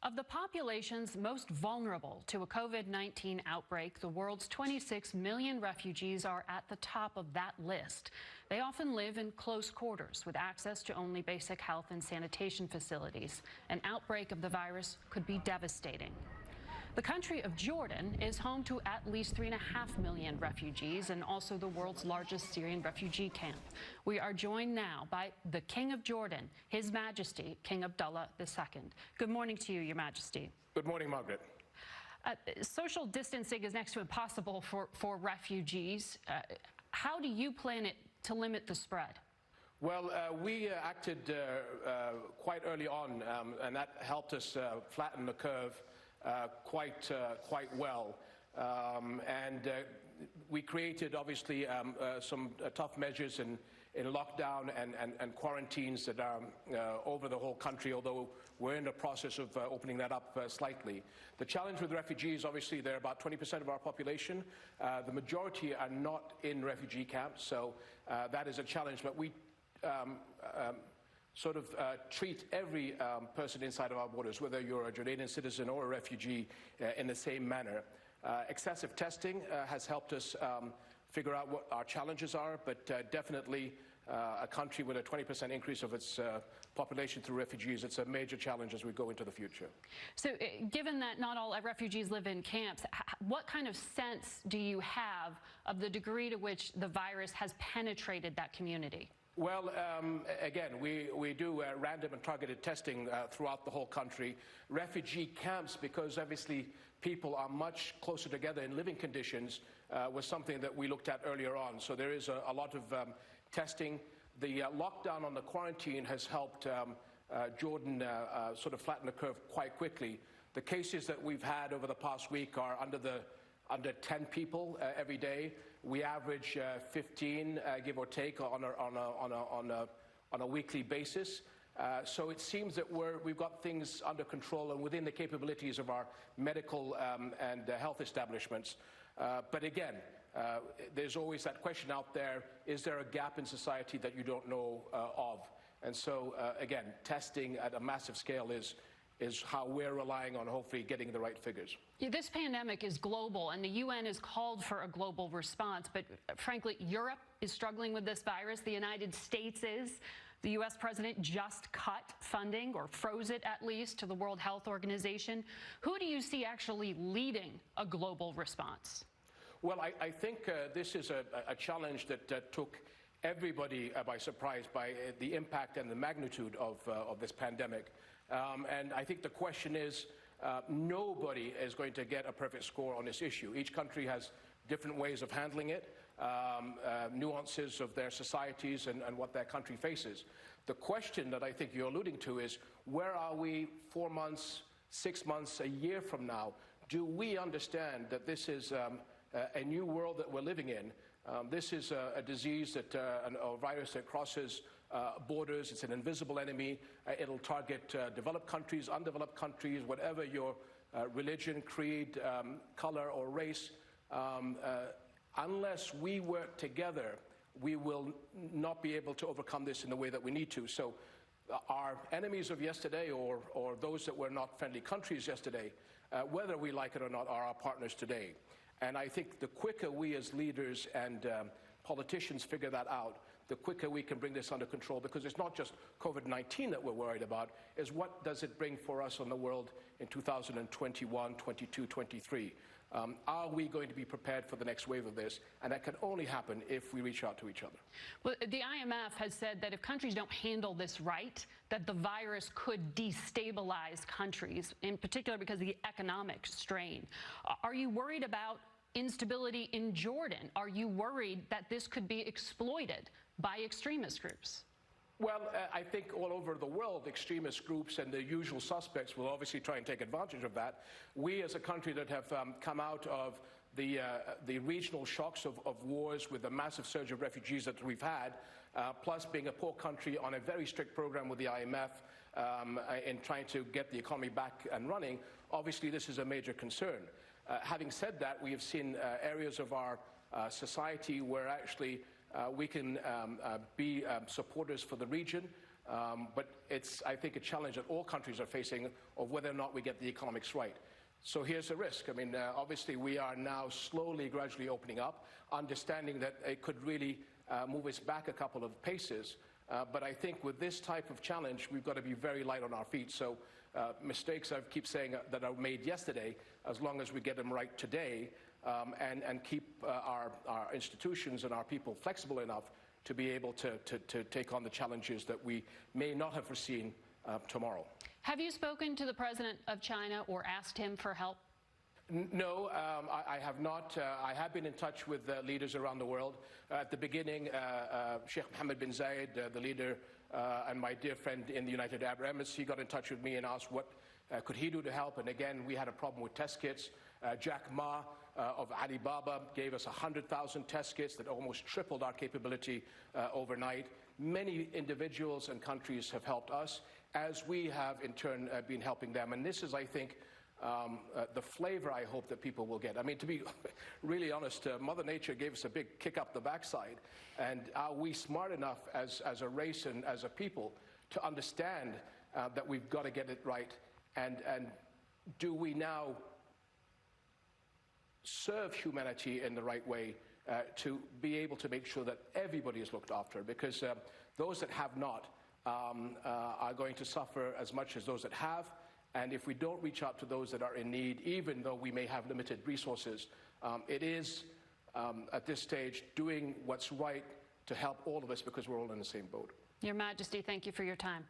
Of the populations most vulnerable to a COVID-19 outbreak, the world's 26 million refugees are at the top of that list. They often live in close quarters with access to only basic health and sanitation facilities. An outbreak of the virus could be devastating. The country of Jordan is home to at least 3.5 million refugees and also the world's largest Syrian refugee camp. We are joined now by the King of Jordan, His Majesty, King Abdullah II. Good morning to you, Your Majesty. Good morning, Margaret. Social distancing is next to impossible for refugees. How do you plan it to limit the spread? Well, we acted quite early on, and that helped us flatten the curve quite well. We created, obviously, some tough measures in lockdown and quarantines that are over the whole country, although we're in the process of opening that up slightly. The challenge with refugees, obviously, they're about 20% of our population. The majority are not in refugee camps, so that is a challenge. But we treat every person inside of our borders, whether you're a Jordanian citizen or a refugee, in the same manner. Excessive testing has helped us figure out what our challenges are, but definitely a country with a 20% increase of its population through refugees, it's a major challenge as we go into the future. So given that not all refugees live in camps, what kind of sense do you have of the degree to which the virus has penetrated that community? Well, again, we do random and targeted testing throughout the whole country. Refugee camps, because obviously people are much closer together in living conditions, was something that we looked at earlier on. So there is a lot of testing. The lockdown on the quarantine has helped Jordan sort of flatten the curve quite quickly. The cases that we've had over the past week are under 10 people every day. We average 15, give or take, on a weekly basis. So it seems that we've got things under control and within the capabilities of our medical and health establishments. But again, there's always that question out there, is there a gap in society that you don't know of? And so, again, testing at a massive scale is how we're relying on hopefully getting the right figures. This pandemic is global, and the UN has called for a global response. But frankly, Europe is struggling with this virus. The United States is. The U.S. president just cut funding, or froze it at least, to the World Health Organization. Who do you see actually leading a global response? Well, I think this is a challenge that took everybody by surprise by the impact and the magnitude of this pandemic. And I think the question is, nobody is going to get a perfect score on this issue. Each country has different ways of handling it, nuances of their societies and what their country faces. The question that I think you're alluding to is, where are we 4 months, 6 months, a year from now? Do we understand that this is a new world that we're living in? This is a disease, a virus that crosses borders. It's an invisible enemy. It'll target developed countries, undeveloped countries, whatever your religion, creed, color, or race. Unless we work together, we will not be able to overcome this in the way that we need to. So our enemies of yesterday, or those that were not friendly countries yesterday, whether we like it or not, are our partners today. And I think the quicker we as leaders and politicians figure that out, the quicker we can bring this under control, because it's not just COVID-19 that we're worried about, is what does it bring for us on the world in 2021, 22, 23? Are we going to be prepared for the next wave of this? And that can only happen if we reach out to each other. Well, the IMF has said that if countries don't handle this right, that the virus could destabilize countries, in particular because of the economic strain. Are you worried about instability in Jordan? Are you worried that this could be exploited by extremist groups? Well, I think all over the world, extremist groups and the usual suspects will obviously try and take advantage of that. We, as a country that have come out of the regional shocks of wars with the massive surge of refugees that we've had, plus being a poor country on a very strict program with the IMF in trying to get the economy back and running, obviously this is a major concern. Having said that, we have seen areas of our society where actually we can be supporters for the region. But it's, I think, a challenge that all countries are facing of whether or not we get the economics right. So here's the risk. I mean, obviously, we are now slowly, gradually opening up, understanding that it could really move us back a couple of paces. But I think with this type of challenge, we've got to be very light on our feet. So mistakes, I keep saying, that are made yesterday, as long as we get them right today, and keep our institutions and our people flexible enough to be able to take on the challenges that we may not have foreseen tomorrow. Have you spoken to the president of China or asked him for help? No, I have not. I have been in touch with leaders around the world. At the beginning, Sheikh Mohammed bin Zayed, the leader and my dear friend in the United Arab Emirates, he got in touch with me and asked what could he do to help. And again, we had a problem with test kits. Jack Ma of Alibaba gave us 100,000 test kits that almost tripled our capability overnight. Many individuals and countries have helped us, as we have in turn been helping them. And this is, I think, the flavor I hope that people will get. I mean, to be really honest, Mother Nature gave us a big kick up the backside. And are we smart enough as a race and as a people to understand that we've got to get it right? And do we now serve humanity in the right way to be able to make sure that everybody is looked after? Because those that have not are going to suffer as much as those that have. And if we don't reach out to those that are in need, even though we may have limited resources, it is, at this stage, doing what's right to help all of us, because we're all in the same boat. Your Majesty, thank you for your time.